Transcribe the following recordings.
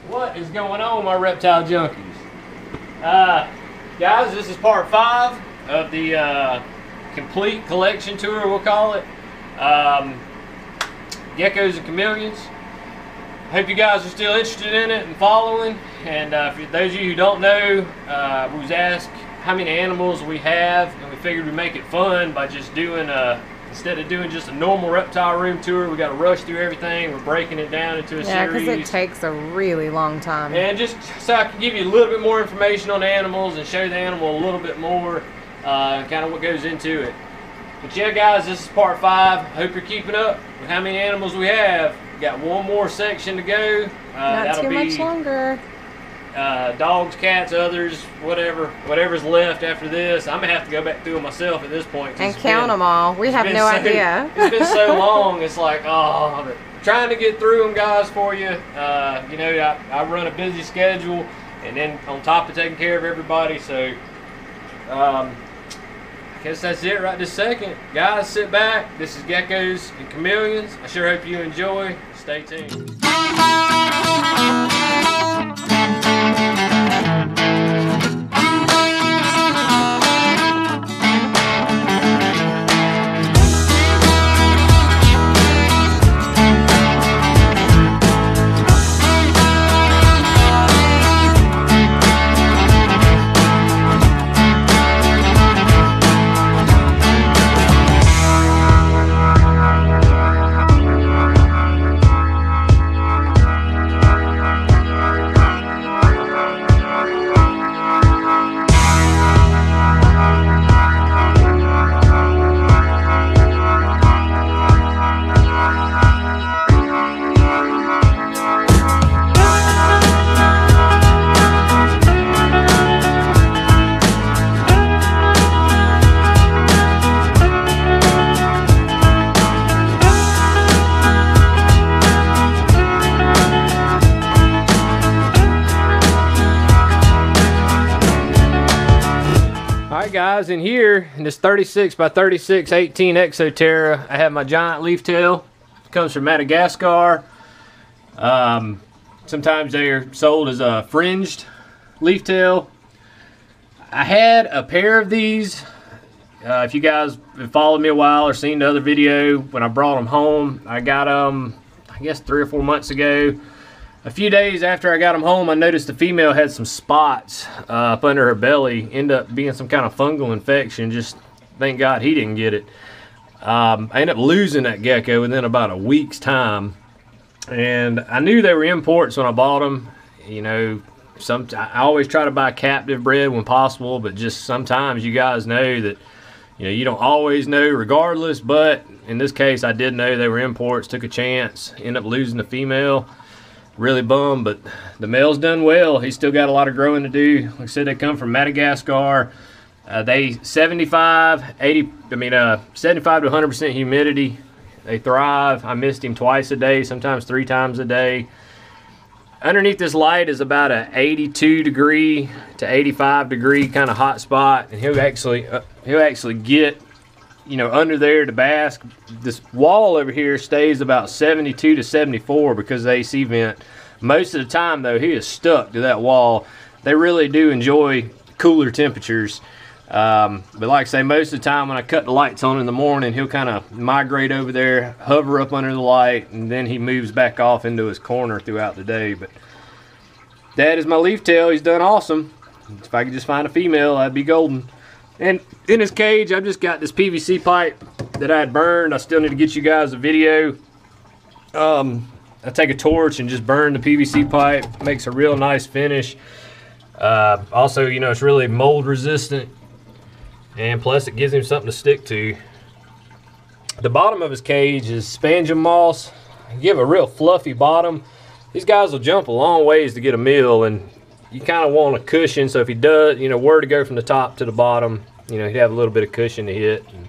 What is going on, my reptile junkies? Guys, this is part 5 of the complete collection tour, we'll call it. Geckos and Chameleons. Hope you guys are still interested in it and following. And for those of you who don't know, we was asked how many animals we have, and we figured we'd make it fun by just doing instead of doing just a normal reptile room tour, we got to rush through everything. We're breaking it down into a series. Yeah, because it takes a really long time. And just so I can give you a little bit more information on the animals and show the animal a little bit more, kind of what goes into it. But yeah, guys, this is part 5. Hope you're keeping up with how many animals we have. We got one more section to go. Not too much longer. Dogs, cats, others, whatever's left after this. I'm gonna have to go back through them myself at this point And count them all. We have no idea. It's been so long. It's like, oh, but trying to get through them, guys, for you. You know, I run a busy schedule, and then on top of taking care of everybody. So, I guess that's it right this second. Guys, sit back. This is Geckos and Chameleons. I sure hope you enjoy. Stay tuned. Guys, in here in this 36 by 36 18 Exoterra, I have my giant leaf tail. It comes from Madagascar. Sometimes they're sold as a fringed leaf tail. I had a pair of these. If you guys have followed me a while or seen the other video when I brought them home, I got them I guess 3 or 4 months ago. A few days after I got them home, I noticed the female had some spots up under her belly. Ended up being some kind of fungal infection. Just thank God he didn't get it. I ended up losing that gecko within about a week's time. And I knew they were imports when I bought them. You know, I always try to buy captive bred when possible, but just sometimes you guys know that, you know, you don't always know regardless. But in this case, I did know they were imports, took a chance, ended up losing the female. Really bummed, but the male's done well. He's still got a lot of growing to do. Like I said, they come from Madagascar. They 75 to 100% humidity. They thrive. I missed him twice a day, sometimes 3 times a day. Underneath this light is about a 82 degree to 85 degree kind of hot spot, and he'll actually get, you know, under there to bask. This wall over here stays about 72 to 74 because of the AC vent. Most of the time, though, he is stuck to that wall. They really do enjoy cooler temperatures. But like I say, most of the time when I cut the lights on in the morning, he'll kind of migrate over there, hover up under the light, and then he moves back off into his corner throughout the day. But that is my leaf tail. He's done awesome. If I could just find a female, that'd be golden. And in his cage, I've just got this PVC pipe that I had burned. I still need to get you guys a video. I take a torch and just burn the PVC pipe. Makes a real nice finish. Also, you know, it's really mold resistant. And plus, it gives him something to stick to. The bottom of his cage is spangium moss. Give a real fluffy bottom. These guys will jump a long ways to get a meal, and you kind of want a cushion, so if he does, you know, were to go from the top to the bottom, you know, he'd have a little bit of cushion to hit. And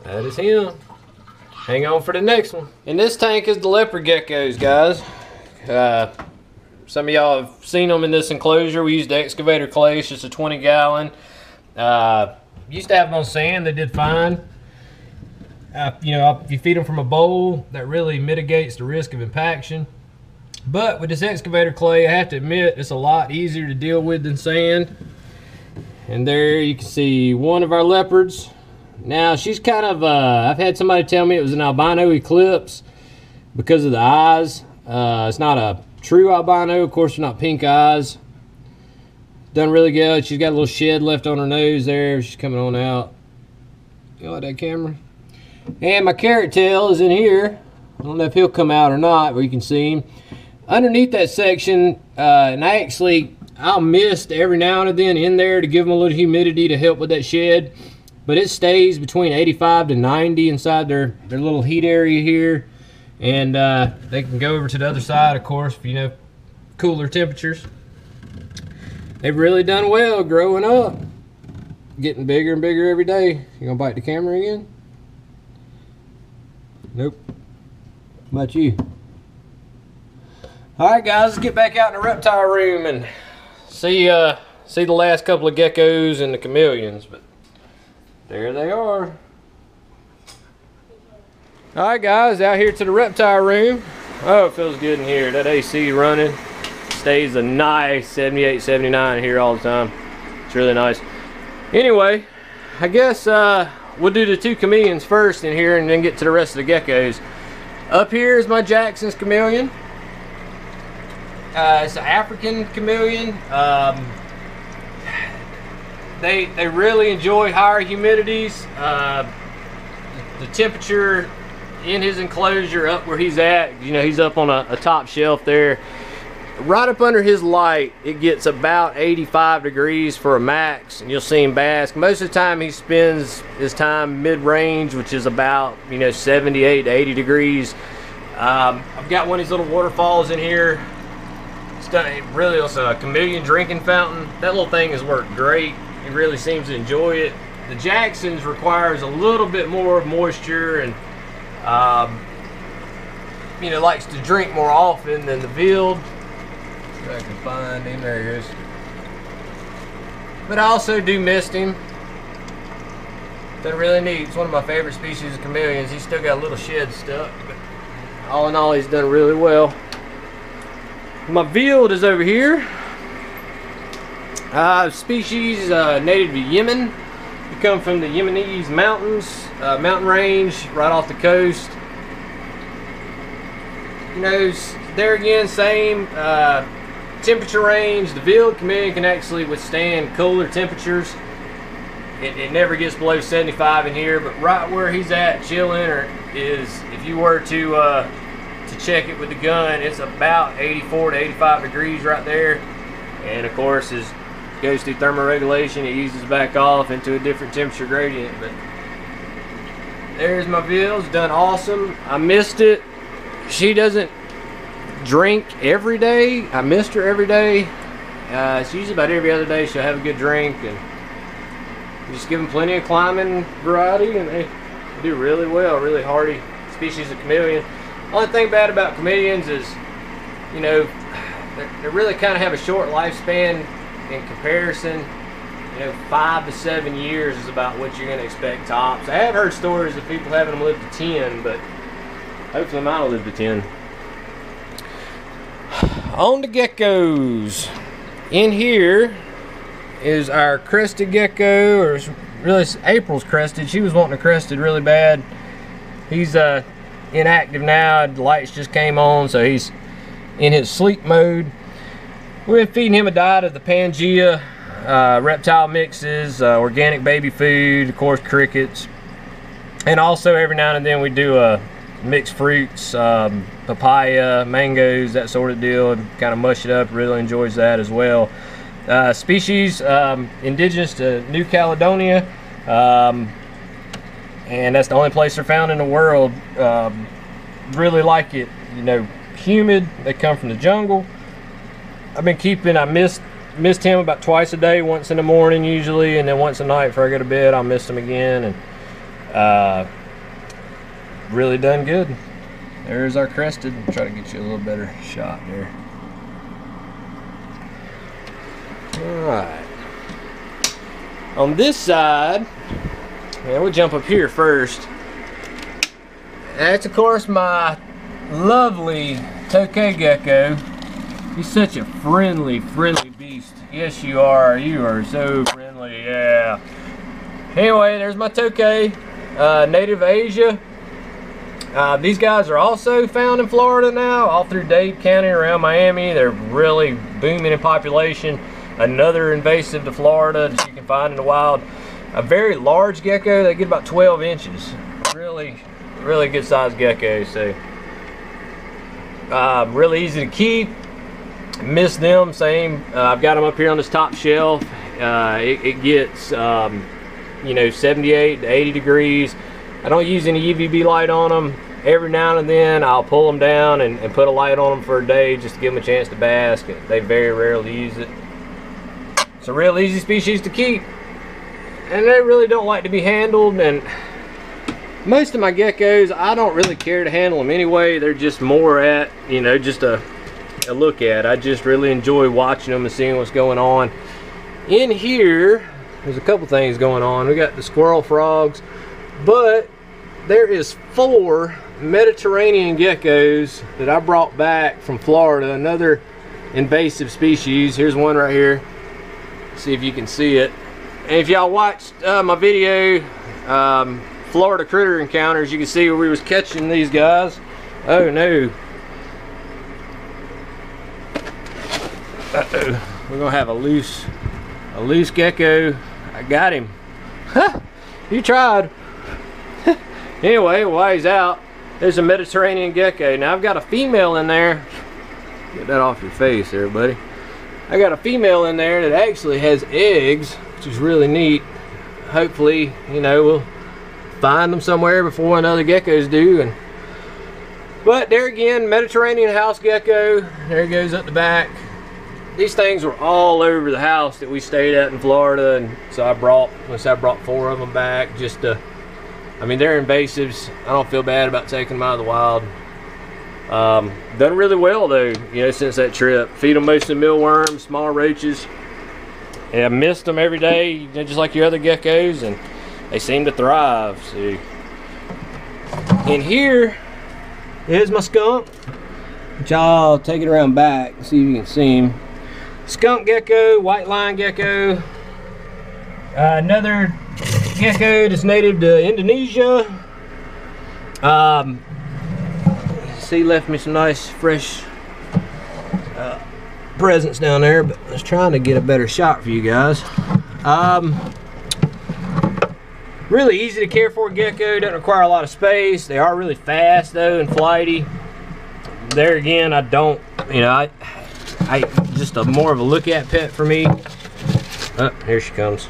that is him. Hang on for the next one. And this tank is the leopard geckos, guys. Some of y'all have seen them in this enclosure. We used the excavator clay. It's just a 20-gallon. Used to have them on sand. They did fine. You know, if you feed them from a bowl, that really mitigates the risk of impaction. But with this excavator clay, I have to admit, it's a lot easier to deal with than sand. And there you can see one of our leopards. Now she's kind of, I've had somebody tell me it was an albino eclipse because of the eyes. It's not a true albino, of course they're not pink eyes. Done really good. She's got a little shed left on her nose there. She's coming on out. You like that camera? And my carrot tail is in here. I don't know if he'll come out or not, but you can see him. Underneath that section, and I'll mist every now and then in there to give them a little humidity to help with that shed. But it stays between 85 to 90 inside their little heat area here. And they can go over to the other side, of course, for, you know, cooler temperatures. They've really done well growing up. Getting bigger and bigger every day. You gonna bite the camera again? Nope. How about you? Alright guys, let's get back out in the reptile room and see the last couple of geckos and the chameleons. But there they are. Alright guys, out here to the reptile room. Oh, it feels good in here. That AC running. Stays a nice 78, 79 here all the time. It's really nice. Anyway, I guess we'll do the two chameleons first in here and then get to the rest of the geckos. Up here is my Jackson's chameleon. It's an African chameleon. They really enjoy higher humidities. The temperature in his enclosure up where he's at, you know, he's up on a top shelf there. Right up under his light, it gets about 85 degrees for a max, and you'll see him bask. Most of the time he spends his time mid-range, which is about, you know, 78 to 80 degrees. I've got one of these little waterfalls in here. It really is a chameleon drinking fountain. That little thing has worked great. It really seems to enjoy it. The Jackson's requires a little bit more moisture and you know, likes to drink more often than the Veiled. See if I can find him. There he is. But I also do mist him. Done really neat. It's one of my favorite species of chameleons. He's still got a little shed stuck, but all in all, he's done really well. My Veiled is over here. Species native to Yemen. They come from the Yemenese mountains, mountain range, right off the coast. You know, there again, same temperature range. The Veiled chameleon can actually withstand cooler temperatures. It never gets below 75 in here, but right where he's at chilling is, if you were to check it with the gun, it's about 84 to 85 degrees right there. And of course, as it goes through thermoregulation, it eases back off into a different temperature gradient. But there's my Veiled. It's done awesome. I missed it. She doesn't drink every day. I missed her every day. It's usually about every other day she'll have a good drink, and just give them plenty of climbing variety, and they do really well. Really hardy species of chameleon. Only thing bad about chameleons is, you know, they really kind of have a short lifespan in comparison. You know, 5 to 7 years is about what you're going to expect tops. I have heard stories of people having them live to 10, but hopefully mine will live to 10. On the geckos. In here is our crested gecko, or really April's crested. She was wanting a crested really bad. He's inactive now. The lights just came on, so he's in his sleep mode. We've been feeding him a diet of the Pangea reptile mixes, organic baby food, of course crickets, and also every now and then we do mixed fruits, papaya, mangoes, that sort of deal, and kind of mush it up. Really enjoys that as well. Species indigenous to New Caledonia, and that's the only place they're found in the world. Really like it, you know, humid. They come from the jungle. I've been keeping, I missed him about twice a day, once in the morning usually, and then once a night before I go to bed. I'll mist him again, and really done good. There's our crested. I'll try to get you a little better shot there. Alright. On this side, we'll jump up here first. That's of course my lovely Tokay gecko. He's such a friendly beast. Yes, you are. You are so friendly. Yeah. Anyway, there's my Tokay, native Asia. These guys are also found in Florida now, all through Dade County, around Miami. They're really booming in population. Another invasive to Florida that you can find in the wild. A very large gecko. They get about 12 inches. Really good sized gecko. So really easy to keep. Miss them, same. I've got them up here on this top shelf. It gets you know, 78 to 80 degrees. I don't use any UVB light on them. Every now and then I'll pull them down and put a light on them for a day just to give them a chance to bask. They very rarely use it. It's a real easy species to keep, and they really don't like to be handled. And most of my geckos, I don't really care to handle them anyway. They're just more at, you know, just a look at. I just really enjoy watching them and seeing what's going on. In here, there's a couple things going on. We got the squirrel frogs, but there is 4 Mediterranean geckos that I brought back from Florida, another invasive species. Here's one right here. See if you can see it. And if y'all watched my video, Florida Critter Encounters, you can see where we was catching these guys. Oh no. Uh-oh. We're gonna have a loose gecko. I got him. Huh, you tried. Anyway, while he's out, there's a Mediterranean gecko. Now I've got a female in there. Get that off your face there, buddy. I got a female in there that actually has eggs, which is really neat. Hopefully, you know, we'll find them somewhere before one of the other geckos do. But there again, Mediterranean house gecko. There he goes up the back. These things were all over the house that we stayed at in Florida, and so I brought 4 of them back just to, I mean, they're invasives. I don't feel bad about taking them out of the wild. Done really well though, you know, since that trip. Feed them mostly mealworms, small roaches. And I missed them every day, you know, just like your other geckos, and they seem to thrive. So, in here is my skunk, which I'll take it around back and see if you can see him. Skunk gecko, white line gecko. Another gecko that's native to Indonesia. See, left me some nice fresh presents down there, but I was trying to get a better shot for you guys. Really easy to care for gecko, doesn't require a lot of space. They are really fast though and flighty. There again, I don't, you know, I just a more of a look at pet for me. Oh, here she comes.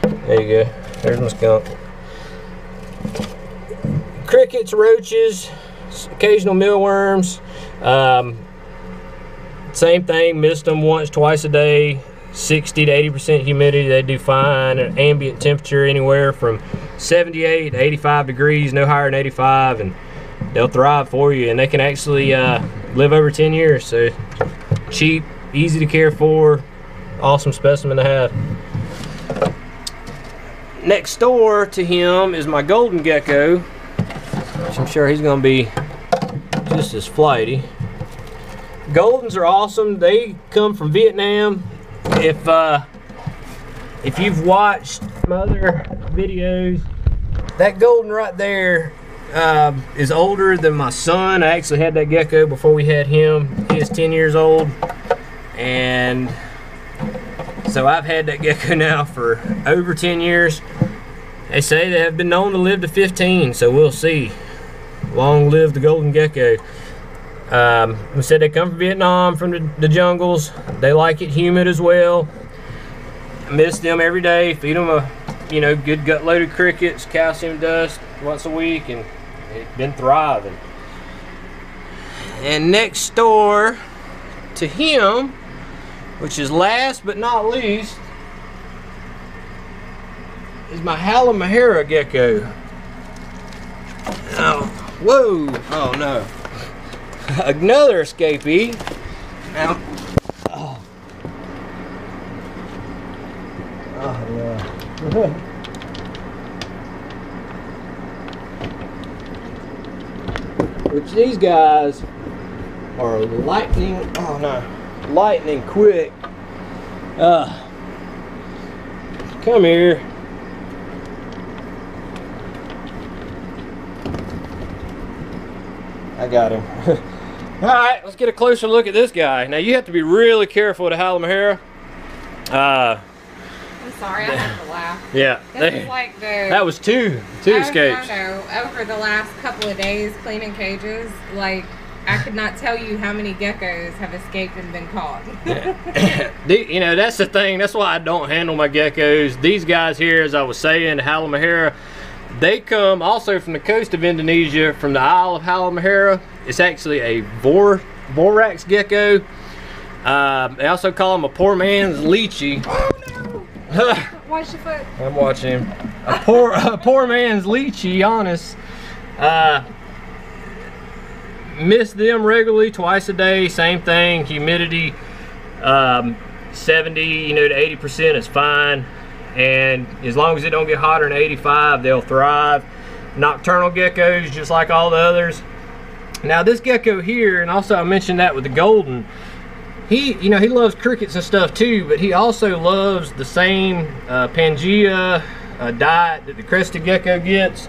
There you go. There's my skunk. Crickets, roaches, occasional mealworms. Same thing, missed them once, twice a day. 60 to 80% humidity, they do fine. An ambient temperature anywhere from 78 to 85 degrees, no higher than 85, and they'll thrive for you. And they can actually live over 10 years. So cheap, easy to care for, awesome specimen to have. Next door to him is my golden gecko, which I'm sure he's going to be just as flighty. Goldens are awesome. They come from Vietnam. If you've watched my other videos, that golden right there is older than my son. I actually had that gecko before we had him. He is 10 years old, and so I've had that gecko now for over 10 years. They say they have been known to live to 15, so we'll see. Long live the golden gecko. We said they come from Vietnam, from the jungles. They like it humid as well. I miss them every day. Feed them a, you know, good gut-loaded crickets, calcium dust once a week, and it's been thriving. And next door to him, which is last but not least, is my Halmahera gecko. Oh, whoa! Oh no! Another escapee. Now, oh yeah. Which these guys are lightning, oh no, lightning quick. Come here. I got him. All right, let's get a closer look at this guy. Now you have to be really careful with the Halmahera. I'm sorry, I have to laugh. Yeah, This is like the... that was two escapes. No, over the last couple of days cleaning cages, like, I could not tell you how many geckos have escaped and been caught. You know, that's the thing. That's why I don't handle my geckos. These guys here, as I was saying, the Halmahera, they come also from the coast of Indonesia, from the Isle of Halmahera. It's actually a borax gecko. They also call them a poor man's lychee. Oh no! Watch your foot. I'm watching him. A poor man's lychee, honest. Miss them regularly, twice a day, same thing. Humidity 70, you know, to 80% is fine, and as long as it don't get hotter than 85, they'll thrive. Nocturnal geckos, just like all the others. Now this gecko here, and also I mentioned that with the golden, he loves crickets and stuff too, but he also loves the same Pangea diet that the crested gecko gets.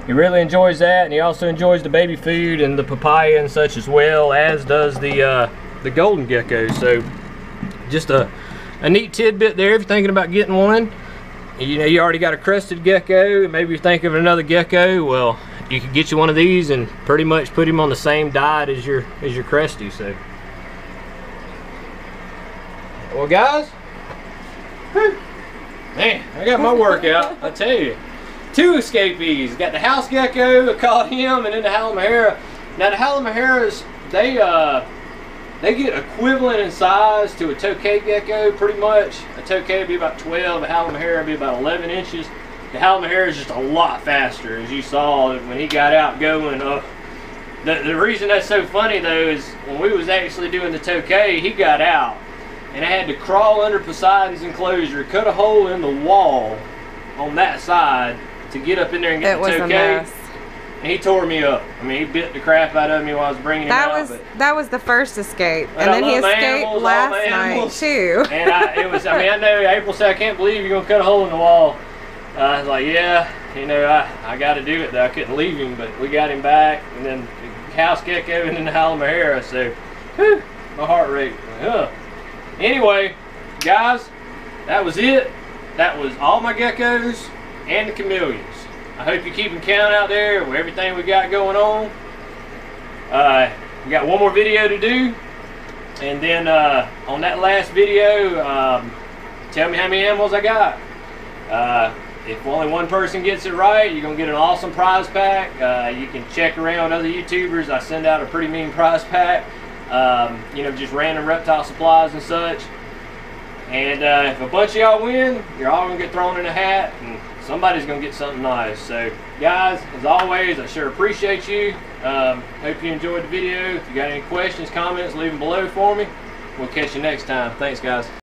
He really enjoys that, and he also enjoys the baby food and the papaya and such as well, as does the golden gecko. So just a neat tidbit there if you're thinking about getting one. You know, you already got a crested gecko, maybe you're thinking of another gecko. Well, you could get you one of these and pretty much put him on the same diet as your cresty. So, well guys, whew, man, I got my workout, I tell you. Two escapees. Got the house gecko, I caught him, and then the Halmahera. Now the Halmaheras, they get equivalent in size to a Tokay gecko, pretty much. A Tokay would be about 12, a Halmahera would be about 11 inches. The Halmahera is just a lot faster, as you saw when he got out going. The reason that's so funny though is when we was actually doing the Tokay, he got out, and I had to crawl under Poseidon's enclosure, cut a hole in the wall on that side to get up in there and get the Tokay. And he tore me up. I mean, he bit the crap out of me while I was bringing him out. That was the first escape, and then he escaped last night too. And I know April said, "I can't believe you're gonna cut a hole in the wall." I was like, "Yeah, you know, I got to do it though. I couldn't leave him, but we got him back, and then the house gecko and then the Halmahera." So, whew, my heart rate. Anyway, guys, that was it. That was all my geckos and the chameleons. I hope you're keeping count out there with everything we got going on. We got one more video to do, and then on that last video, tell me how many animals I got. If only one person gets it right, you're gonna get an awesome prize pack. You can check around other YouTubers. I send out a pretty mean prize pack. You know, just random reptile supplies and such. And if a bunch of y'all win, you're all gonna get thrown in a hat, and somebody's gonna get something nice. So guys, as always, I sure appreciate you. Hope you enjoyed the video. If you got any questions, comments, leave them below for me. We'll catch you next time. Thanks guys.